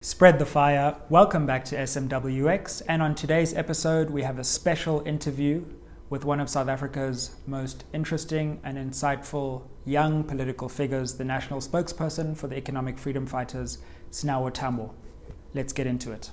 Spread the fire. Welcome back to SMWX, and on today's episode we have a special interview with one of South Africa's most interesting and insightful young political figures, the National Spokesperson for the Economic Freedom Fighters, Sinawo Thambo. Let's get into it.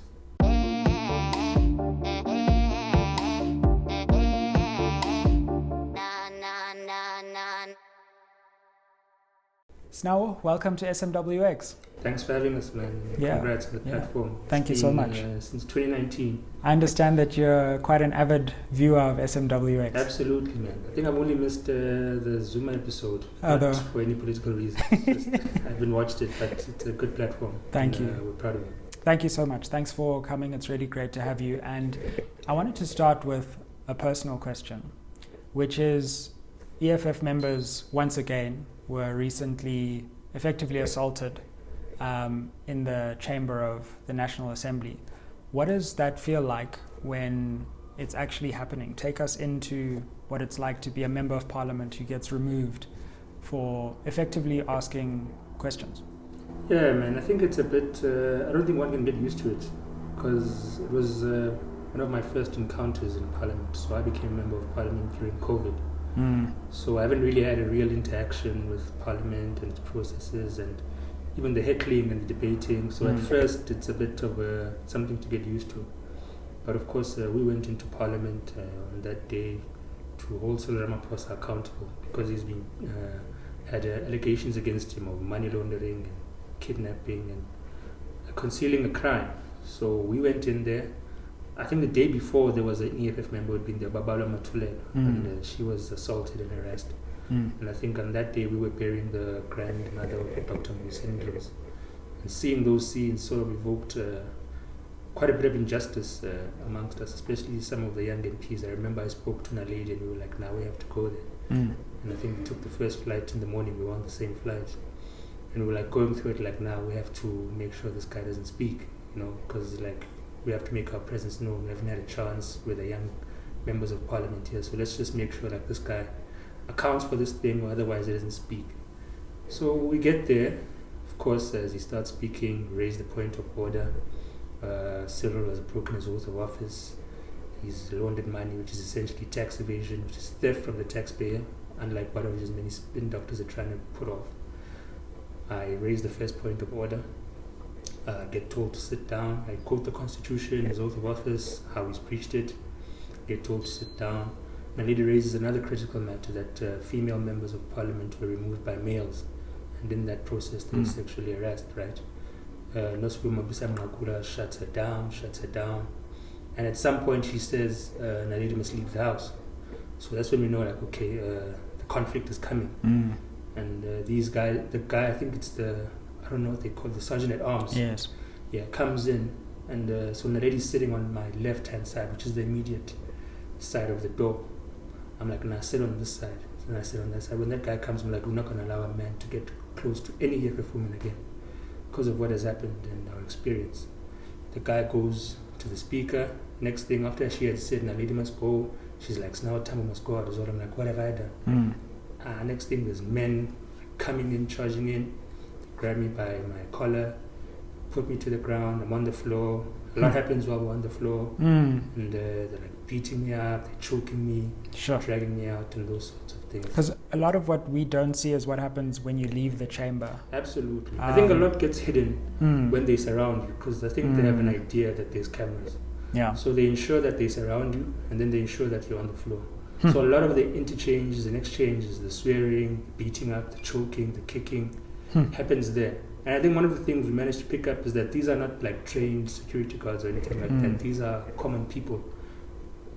Sinawo, welcome to SMWX. Thanks for having us, man. Congrats on the platform. Thank you so much. Since 2019. I understand that you're quite an avid viewer of SMWX. Absolutely, man. I think I've only missed the Zuma episode, not for any political reason. I haven't watched it, but it's a good platform. Thank you. We're proud of it. Thank you so much. Thanks for coming. It's really great to have you. And I wanted to start with a personal question, which is EFF members, once again, were recently effectively assaulted in the chamber of the National Assembly. What does that feel like when it's actually happening? Take us into what it's like to be a member of parliament who gets removed for effectively asking questions. Yeah, man, I think it's a bit, I don't think one can get used to it, because it was one of my first encounters in parliament. So I became a member of parliament during COVID. So I haven't really had a real interaction with parliament and its processes and even the heckling and the debating. So at first it's a bit of something to get used to. But of course we went into parliament on that day to hold Cyril Ramaphosa accountable because he's been had allegations against him of money laundering and kidnapping and concealing a crime. So we went in there. I think the day before there was an EFF member who had been there, Phala Phala, and she was assaulted and harassed. And I think on that day we were burying the grandmother of Dr. Musendra's. And seeing those scenes sort of evoked quite a bit of injustice amongst us, especially some of the young MPs. I remember I spoke to a lady and we were like, now we have to go there. And I think we took the first flight in the morning, we were on the same flight. And we were like going through it like, now we have to make sure this guy doesn't speak, because like, we have to make our presence known. We haven't had a chance with the young members of parliament here, so let's just make sure like this guy accounts for this thing, or otherwise he doesn't speak. So we get there, of course, as he starts speaking, raise the point of order. Cyril has broken his oath of office. He's laundered money, which is essentially tax evasion, which is theft from the taxpayer, unlike what as many spin doctors are trying to put off. I raise the first point of order. Get told to sit down. I quote the Constitution, his oath of office, how he's preached it. Get told to sit down. My lady raises another critical matter that female members of parliament were removed by males, and in that process they were sexually harassed, right? Nosfu Mabisa shuts her down, and at some point she says Naledi must leave the house. So that's when we know, like, okay, the conflict is coming. And these guys, the guy, I think it's I don't know what they call the sergeant at arms. Yes. Yeah, comes in, and so Naledi's sitting on my left-hand side, which is the immediate side of the door. I'm like, nah, sit on this side. And I sit on that side. When that guy comes, I'm like, we're not going to allow a man to get close to any EFF woman again because of what has happened and our experience. The guy goes to the speaker. Next thing, after she had said, Naledi must go, she's like, Sinawo Thambo must go out as well. I'm like, what have I done? Next thing, there's men coming in, charging in, grab me by my collar, put me to the ground. I'm on the floor. A lot happens while we're on the floor. And they're like beating me up, they're choking me, dragging me out, and those sorts of things. Because a lot of what we don't see is what happens when you leave the chamber. Absolutely. I think a lot gets hidden when they surround you, because I think they have an idea that there's cameras. Yeah. So they ensure that they surround you, and then they ensure that you're on the floor. So a lot of the interchanges and exchanges, the swearing, beating up, the choking, the kicking, happens there. And I think one of the things we managed to pick up is that these are not like trained security guards or anything like that. These are common people,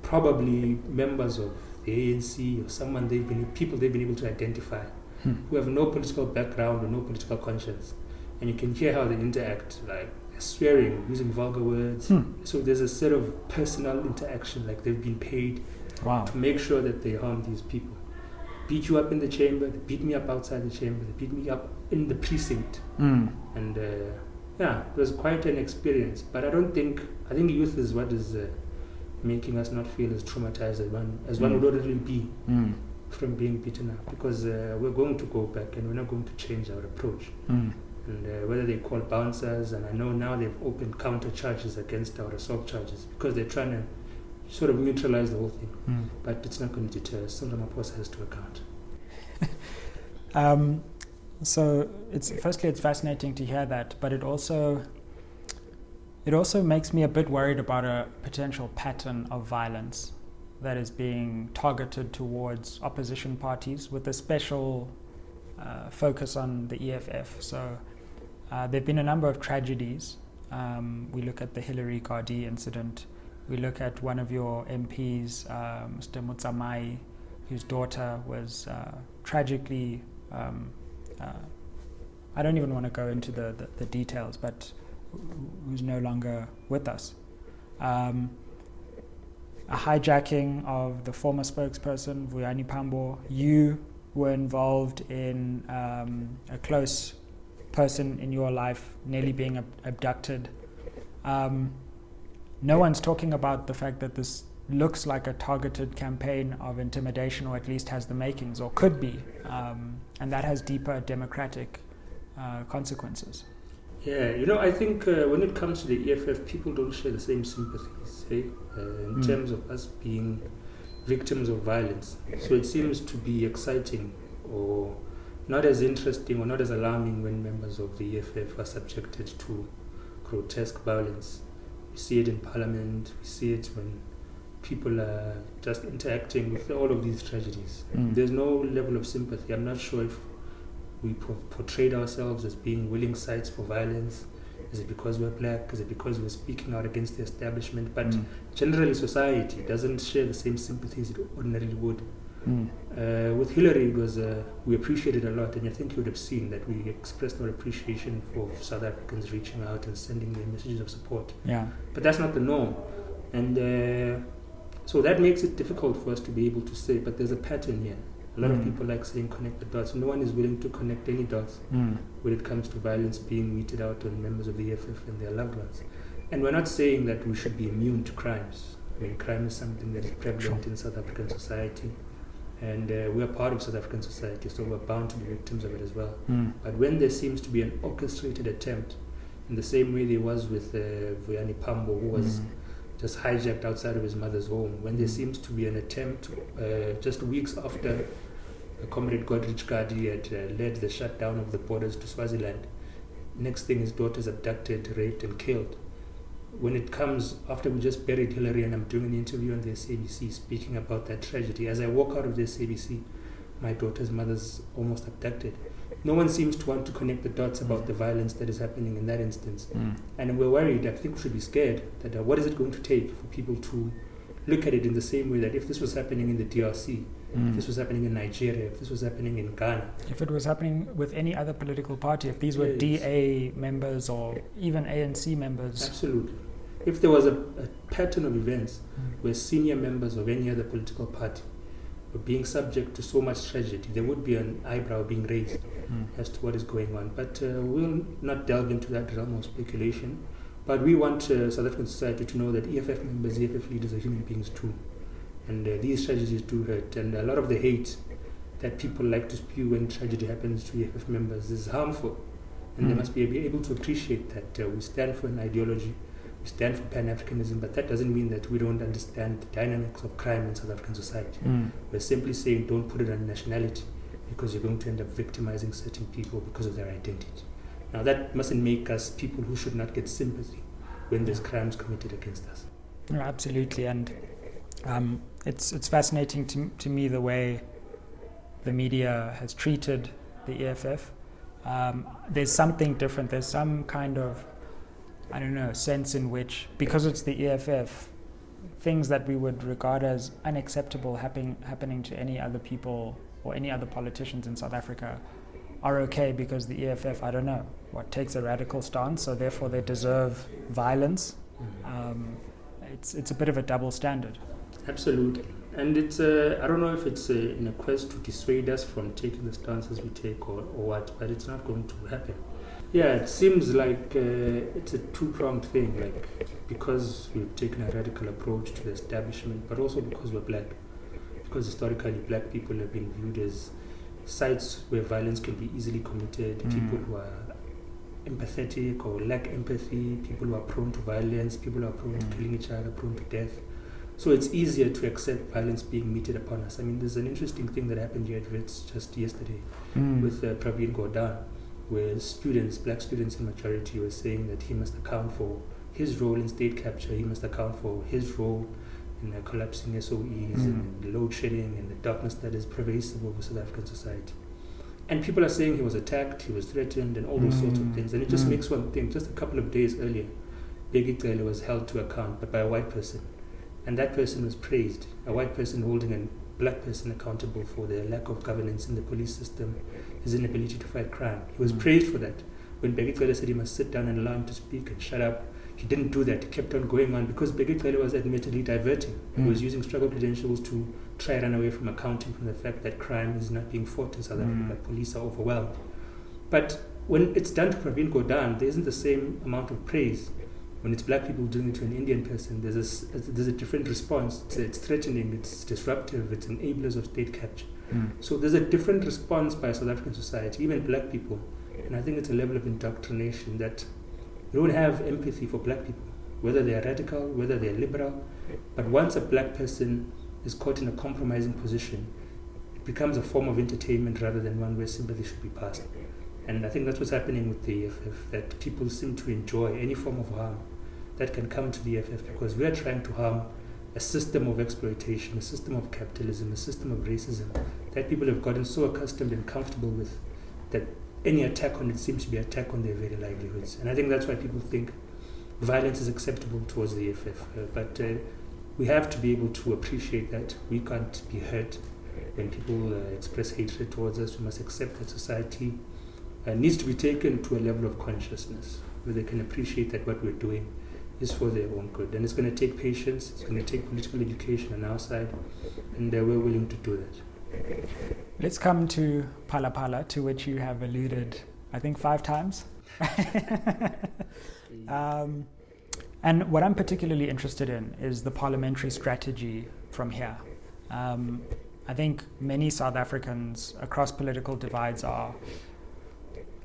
probably members of the ANC or someone they've been able to identify who have no political background or no political conscience. And you can hear how they interact, like swearing, using vulgar words. So there's a set of personal interaction, like they've been paid to make sure that they harm these people. Beat you up in the chamber, they beat me up outside the chamber, they beat me up in the precinct. And it was quite an experience. But I think youth is what is making us not feel as traumatized as one would ordinarily be from being beaten up, because we're going to go back and we're not going to change our approach. and whether they call bouncers, and I know now they've opened counter charges against our assault charges because they're trying to sort of neutralize the whole thing. But it's not going to deter us. Cyril Ramaphosa has to account. So it's fascinating to hear that, but it also makes me a bit worried about a potential pattern of violence that is being targeted towards opposition parties with a special focus on the EFF. So there have been a number of tragedies. We look at the Hillary Gardi incident. We look at one of your MPs, Mr. Mutsamai, whose daughter was tragically, I don't even want to go into the details, but who's no longer with us. A hijacking of the former spokesperson, Vuyani Pambo. You were involved in a close person in your life nearly being abducted. No one's talking about the fact that this looks like a targeted campaign of intimidation, or at least has the makings, or could be, and that has deeper democratic consequences. Yeah, I think when it comes to the EFF, people don't share the same sympathies, in terms of us being victims of violence. So it seems to be exciting or not as interesting or not as alarming when members of the EFF are subjected to grotesque violence. We see it in Parliament, we see it when people are just interacting with all of these tragedies. There's no level of sympathy. I'm not sure if we portrayed ourselves as being willing sites for violence. Is it because we're black? Is it because we're speaking out against the establishment? But generally society doesn't share the same sympathies it ordinarily would. With Hillary, it was we appreciated a lot, and I think you would have seen that we expressed our appreciation for South Africans reaching out and sending their messages of support. Yeah. But that's not the norm. And so that makes it difficult for us to be able to say, but there's a pattern here. A lot of people like saying connect the dots. No one is willing to connect any dots when it comes to violence being meted out on members of the EFF and their loved ones. And we're not saying that we should be immune to crimes. I mean, crime is something that is prevalent in South African society. And we are part of South African society, so we're bound to be victims of it as well. But when there seems to be an orchestrated attempt, in the same way there was with Vuyani Pambo, who was just hijacked outside of his mother's home, when there seems to be an attempt just weeks after Comrade Godrich Gadi had led the shutdown of the borders to Swaziland, next thing his daughter's abducted, raped and killed. When it comes after we just buried Hillary and I'm doing an interview on the SABC speaking about that tragedy, as I walk out of the SABC, my daughter's mother's almost abducted. No one seems to want to connect the dots about the violence that is happening in that instance. And we're worried. I think we should be scared that what is it going to take for people to look at it in the same way that if this was happening in the DRC, if this was happening in Nigeria, if this was happening in Ghana. If it was happening with any other political party, if these were DA members or even ANC members. Absolutely. If there was a pattern of events where senior members of any other political party were being subject to so much tragedy, there would be an eyebrow being raised as to what is going on. But we'll not delve into that realm of speculation. But we want South African society to know that EFF members, EFF leaders are human beings too. And these tragedies do hurt. And a lot of the hate that people like to spew when tragedy happens to EFF members is harmful. And they must be able to appreciate that we stand for an ideology, we stand for Pan-Africanism, but that doesn't mean that we don't understand the dynamics of crime in South African society. We're simply saying don't put it on nationality because you're going to end up victimizing certain people because of their identity. Now that mustn't make us people who should not get sympathy when there's crimes committed against us. No, absolutely, and it's fascinating to me the way the media has treated the EFF. There's something different. There's some kind of, sense in which, because it's the EFF, things that we would regard as unacceptable happening to any other people or any other politicians in South Africa are okay because the EFF, takes a radical stance, so therefore they deserve violence. It's a bit of a double standard. Absolutely. And it's, I don't know if it's in a quest to dissuade us from taking the stances we take or what, but it's not going to happen. Yeah, it seems like it's a two-pronged thing, like because we've taken a radical approach to the establishment, but also because we're black. Because historically black people have been viewed as sites where violence can be easily committed, people who are empathetic or lack empathy, people who are prone to violence, people who are prone to killing each other, prone to death. So it's easier to accept violence being meted upon us. I mean, there's an interesting thing that happened here at Wits just yesterday with Praveen Gordhan, where students, black students in majority, were saying that he must account for his role in state capture, he must account for his role in collapsing SOEs and load shedding and the darkness that is pervasive over South African society. And people are saying he was attacked, he was threatened, and all those sorts of things. And it just makes one think, just a couple of days earlier, DPhil was held to account, but by a white person. And that person was praised, a white person holding a black person accountable for their lack of governance in the police system, his inability to fight crime. He was praised for that. When DPhil said he must sit down and allow him to speak and shut up, he didn't do that. He kept on going on because DPhil was admittedly diverting. He was using struggle credentials to try and run away from accounting from the fact that crime is not being fought in South Africa. Police are overwhelmed. But when it's done to Praveen Gordhan, there isn't the same amount of praise. When it's black people doing it to an Indian person, there's a different response. It's threatening, it's disruptive, it's enablers of state capture. So there's a different response by South African society, even black people. And I think it's a level of indoctrination that you don't have empathy for black people, whether they're radical, whether they're liberal. But once a black person is caught in a compromising position, it becomes a form of entertainment rather than one where sympathy should be passed. And I think that's what's happening with the EFF, that people seem to enjoy any form of harm that can come to the EFF because we are trying to harm a system of exploitation, a system of capitalism, a system of racism that people have gotten so accustomed and comfortable with that any attack on it seems to be an attack on their very livelihoods. And I think that's why people think violence is acceptable towards the EFF. But we have to be able to appreciate that. We can't be hurt when people express hatred towards us. We must accept that society needs to be taken to a level of consciousness where they can appreciate that what we're doing is for their own good. And it's going to take patience, it's going to take political education on our side, and we're willing to do that. Let's come to Phala Phala, to which you have alluded, I think, 5 times. And what I'm particularly interested in is the parliamentary strategy from here. I think many South Africans across political divides are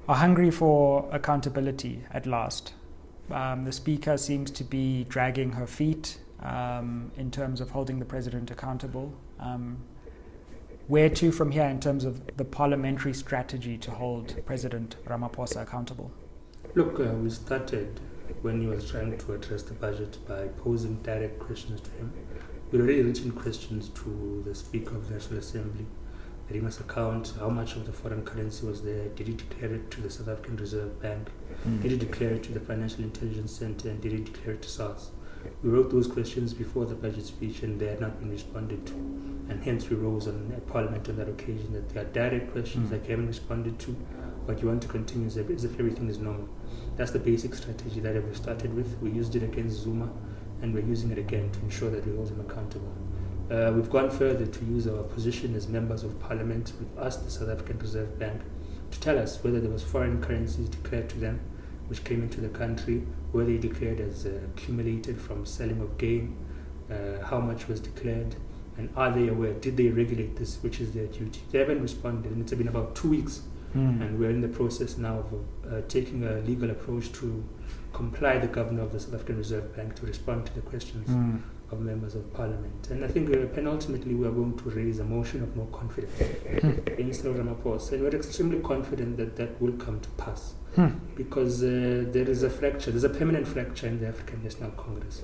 hungry for accountability at last. The Speaker seems to be dragging her feet in terms of holding the President accountable. Where to from here in terms of the parliamentary strategy to hold President Ramaphosa accountable? Look, we started when he was trying to address the budget by posing direct questions to him. We'd already written questions to the Speaker of the National Assembly that he must account how much of the foreign currency was there. Did he declare it to the South African Reserve Bank? Did he declare it to the Financial Intelligence Center? And did he declare it to SARS? We wrote those questions before the budget speech and they had not been responded to. And hence we rose on Parliament on that occasion that there are direct questions that you haven't responded to, but you want to continue as if everything is normal. That's the basic strategy that we started with. We used it against Zuma and we're using it again to ensure that we hold him accountable. We've gone further to use our position as members of Parliament. We've asked the South African Reserve Bank to tell us whether there was foreign currencies declared to them which came into the country, whether they declared as accumulated from selling of game, how much was declared, and are they aware, did they regulate this, which is their duty? They haven't responded, and it's been about 2 weeks, and we're in the process now of taking a legal approach to comply the governor of the South African Reserve Bank to respond to the questions of members of Parliament. And I think penultimately we are going to raise a motion of no confidence against Cyril Ramaphosa, and we're extremely confident that that will come to pass because there is a fracture, there's a permanent fracture in the African National Congress.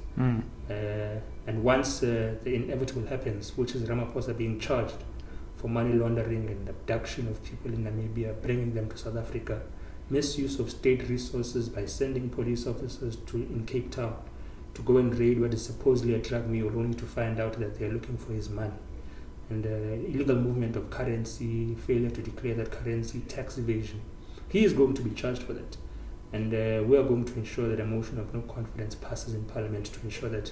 And once the inevitable happens, which is Ramaphosa being charged for money laundering and abduction of people in Namibia, bringing them to South Africa, misuse of state resources by sending police officers in Cape Town to go and raid what is supposedly a drug mule only to find out that they're looking for his money, and illegal movement of currency, failure to declare that currency, tax evasion. He is going to be charged for that, and we are going to ensure that a motion of no confidence passes in Parliament to ensure that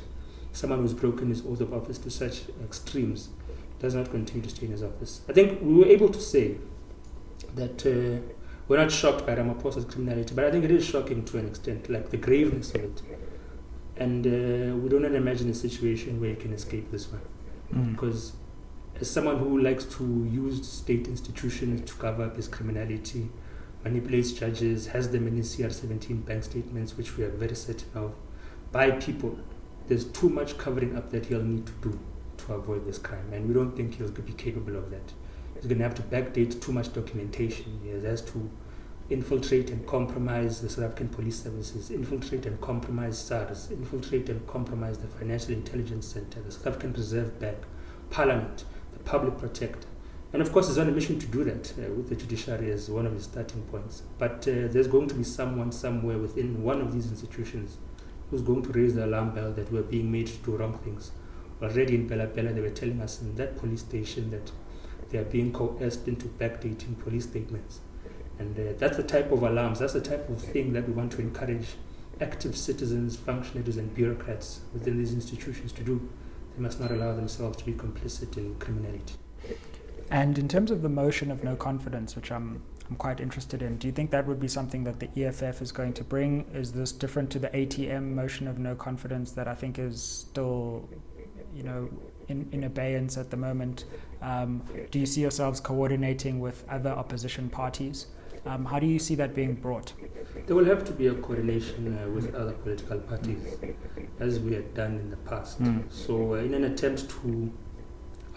someone who's broken his oath of office to such extremes does not continue to stay in his office. I think we were able to say that we're not shocked by Ramaphosa's criminality, but I think it is shocking to an extent, like the graveness of it. And we do not imagine a situation where he can escape this one. Because as someone who likes to use state institutions to cover up his criminality, manipulates judges, has them in his CR17 bank statements, which we are very certain of, by people. There's too much covering up that he'll need to do to avoid this crime, and we don't think he'll be capable of that. He's going to have to backdate too much documentation. He has to infiltrate and compromise the South African police services, infiltrate and compromise SARS, infiltrate and compromise the Financial Intelligence Center, the South African Reserve Bank, Parliament, the Public Protector. And of course, he's on a mission to do that with the judiciary as one of his starting points. But there's going to be someone somewhere within one of these institutions who's going to raise the alarm bell that we're being made to do wrong things. Already in Phala Phala, they were telling us in that police station that they are being coerced into backdating police statements. And that's the type of alarms, that's the type of thing that we want to encourage active citizens, functionaries, and bureaucrats within these institutions to do. They must not allow themselves to be complicit in criminality. And in terms of the motion of no confidence, which I'm quite interested in, do you think that would be something that the EFF is going to bring? Is this different to the ATM motion of no confidence that I think is still, in abeyance at the moment? Do you see yourselves coordinating with other opposition parties? How do you see that being brought? There will have to be a coordination with other political parties, as we had done in the past. So in an attempt to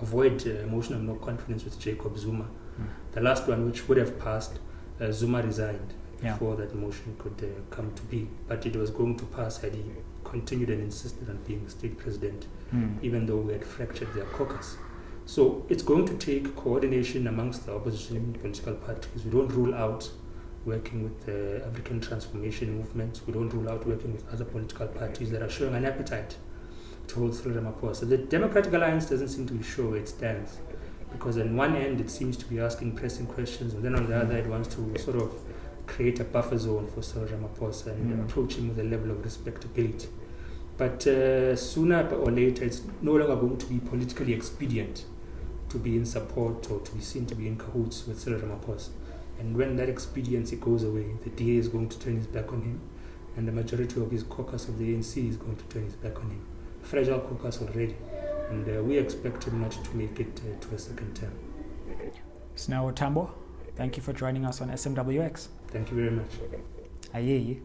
avoid a motion of no confidence with Jacob Zuma, the last one which would have passed, Zuma resigned before that motion could come to be. But it was going to pass had he continued and insisted on being state president, even though we had fractured their caucus. So it's going to take coordination amongst the opposition political parties. We don't rule out working with the African Transformation Movement. We don't rule out working with other political parties that are showing an appetite to hold Cyril Ramaphosa. The Democratic Alliance doesn't seem to be sure where it stands, because on one end it seems to be asking pressing questions, and then on the other it wants to sort of create a buffer zone for Cyril Ramaphosa and approach him with a level of respectability. But sooner or later, it's no longer going to be politically expedient to be in support or to be seen to be in cahoots with Cyril Ramaphosa. And when that expediency goes away, the DA is going to turn his back on him, and the majority of his caucus of the ANC is going to turn his back on him. Fragile caucus already, and we expect him not to make it to a second term. Sinawo Thambo, thank you for joining us on SMWX. Thank you very much. I hear you.